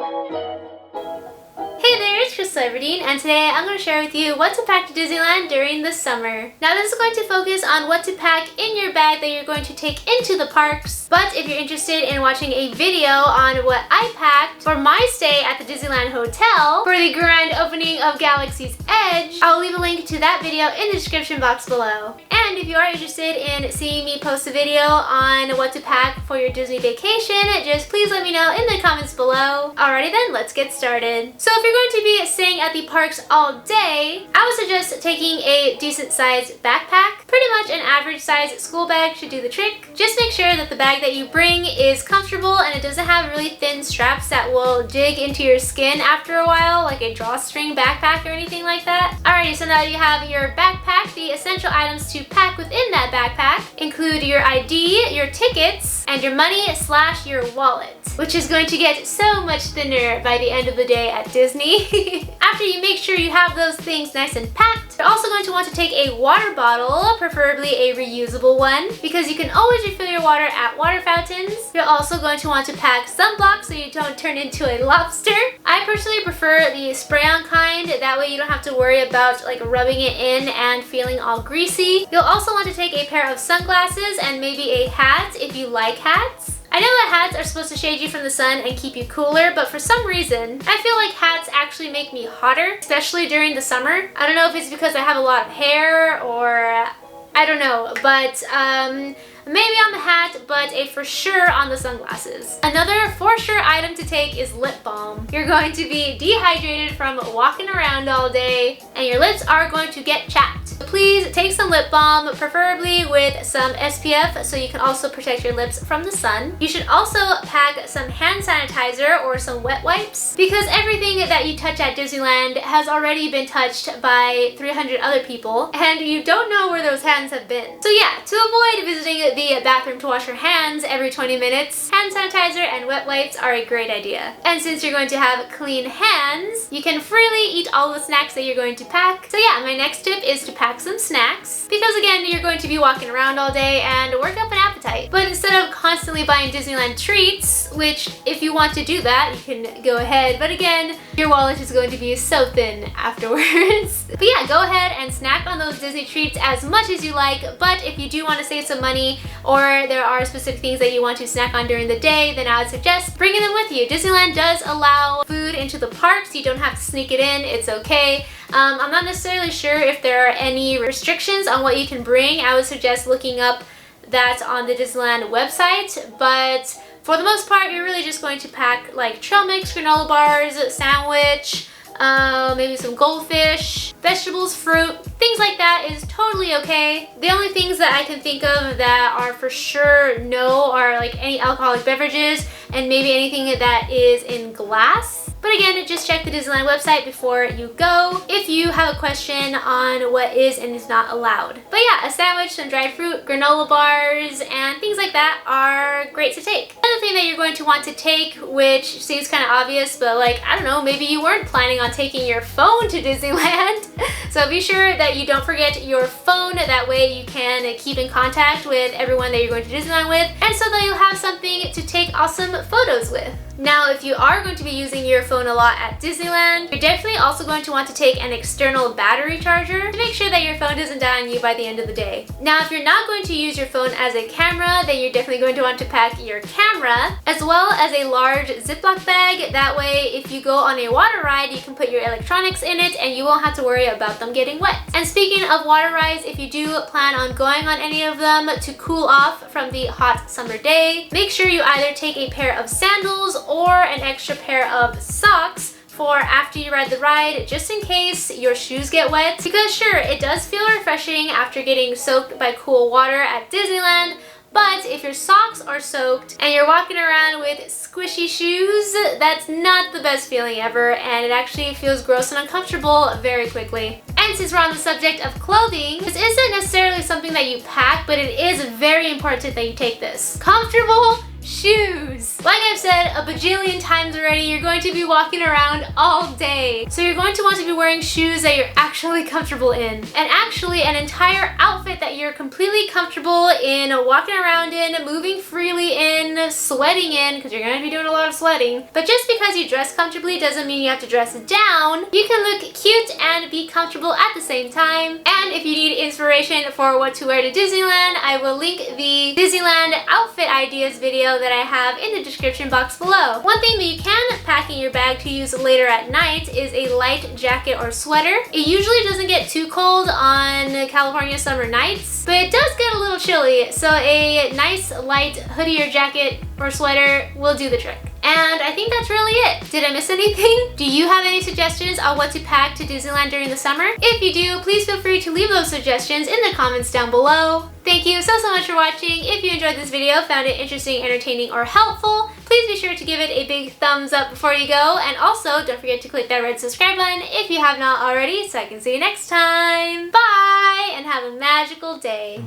Hey there, it's Celebrity, and today I'm going to share with you what to pack to Disneyland during the summer. Now this is going to focus on what to pack in your bag that you're going to take into the parks, but if you're interested in watching a video on what I packed for my stay at the Disneyland Hotel for the grand opening of Galaxy's Edge, I'll leave a link to that video in the description box below. And if you are interested in seeing me post a video on what to pack for your Disney vacation, just please let me know in the comments below. Alrighty then, let's get started. So if you're going to be staying at the parks all day, I would suggest taking a decent sized backpack. Pretty much an average size school bag should do the trick. Just make sure that the bag that you bring is comfortable and it doesn't have really thin straps that will dig into your skin after a while, like a drawstring backpack or anything like that. Alrighty, so now you have your backpack. The essential items to pack within that backpack include your ID, your tickets, and your money / your wallet, which is going to get so much thinner by the end of the day at Disney. After you make sure you have those things nice and packed, you're also going to want to take a water bottle, preferably a reusable one, because you can always refill your water at water fountains. You're also going to want to pack sunblock so you don't turn into a lobster. I personally prefer the spray-on kind, that way you don't have to worry about like rubbing it in and feeling all greasy. You'll also want to take a pair of sunglasses and maybe a hat if you like hats. I know that hats are supposed to shade you from the sun and keep you cooler, but for some reason, I feel like hats actually make me hotter, especially during the summer. I don't know if it's because I have a lot of hair or I don't know, but maybe on the hat, but a for sure on the sunglasses. Another for sure item to take is lip balm. You're going to be dehydrated from walking around all day and your lips are going to get chapped. Please take some lip balm, preferably with some SPF so you can also protect your lips from the sun. You should also pack some hand sanitizer or some wet wipes because everything that you touch at Disneyland has already been touched by 300 other people and you don't know where those hands have been. So yeah, to avoid visiting the bathroom to wash your hands every 20 minutes, hand sanitizer and wet wipes are a great idea. And since you're going to have clean hands, you can freely eat all the snacks that you're going to pack. So yeah, my next tip is to pack some snacks because again, you're going to be walking around all day and work up an appetite. But instead of constantly buying Disneyland treats, which if you want to do that, you can go ahead. But again, your wallet is going to be so thin afterwards. But yeah, go ahead and snack on those Disney treats as much as you like. But if you do want to save some money or there are specific things that you want to snack on during the day, then I would suggest bringing them with you. Disneyland does allow food into the parks. You don't have to sneak it in. It's okay. I'm not necessarily sure if there are any restrictions on what you can bring. I would suggest looking up that on the Disneyland website, but for the most part, you're really just going to pack like trail mix, granola bars, sandwich, maybe some goldfish, vegetables, fruit, things like that is totally okay. The only things that I can think of that are for sure no are like any alcoholic beverages and maybe anything that is in glass. But again, just check the Disneyland website before you go if you have a question on what is and is not allowed. But yeah, a sandwich, some dried fruit, granola bars, and things like that are great to take. Another thing that you're going to want to take, which seems kind of obvious, but like, I don't know, maybe you weren't planning on taking your phone to Disneyland. So be sure that you don't forget your phone. That way you can keep in contact with everyone that you're going to Disneyland with, and so that you'll have something to take awesome photos with. Now, if you are going to be using your phone a lot at Disneyland, you're definitely also going to want to take an external battery charger to make sure that your phone doesn't die on you by the end of the day. Now, if you're not going to use your phone as a camera, then you're definitely going to want to pack your camera as well as a large ziploc bag. That way, if you go on a water ride, you can put your electronics in it and you won't have to worry about them getting wet. And speaking of water rides, if you do plan on going on any of them to cool off from the hot summer day, make sure you either take a pair of sandals or an extra pair of socks for after you ride the ride, just in case your shoes get wet. Because sure, it does feel refreshing after getting soaked by cool water at Disneyland, but if your socks are soaked and you're walking around with squishy shoes, that's not the best feeling ever, and it actually feels gross and uncomfortable very quickly. And since we're on the subject of clothing, this isn't necessarily something that you pack, but it is very important that you take this. Comfortable shoes. Like I've said a bajillion times already, you're going to be walking around all day. So you're going to want to be wearing shoes that you're actually comfortable in. And actually an entire outfit that you're completely comfortable in walking around in, moving freely in, sweating in, because you're going to be doing a lot of sweating. But just because you dress comfortably doesn't mean you have to dress down. You can look cute and be comfortable at the same time. And if you need inspiration for what to wear to Disneyland, I will link the Disneyland outfit ideas video that I have in the description box below. One thing that you can pack in your bag to use later at night is a light jacket or sweater. It usually doesn't get too cold on California summer nights, but it does get a little chilly, so a nice light hoodie or jacket or sweater will do the trick. And I think that's really it. Did I miss anything? Do you have any suggestions on what to pack to Disneyland during the summer? If you do, please feel free to leave those suggestions in the comments down below. Thank you so much for watching. If you enjoyed this video, found it interesting, entertaining, or helpful, please be sure to give it a big thumbs up before you go. And also, don't forget to click that red subscribe button if you have not already, so I can see you next time. Bye, and have a magical day.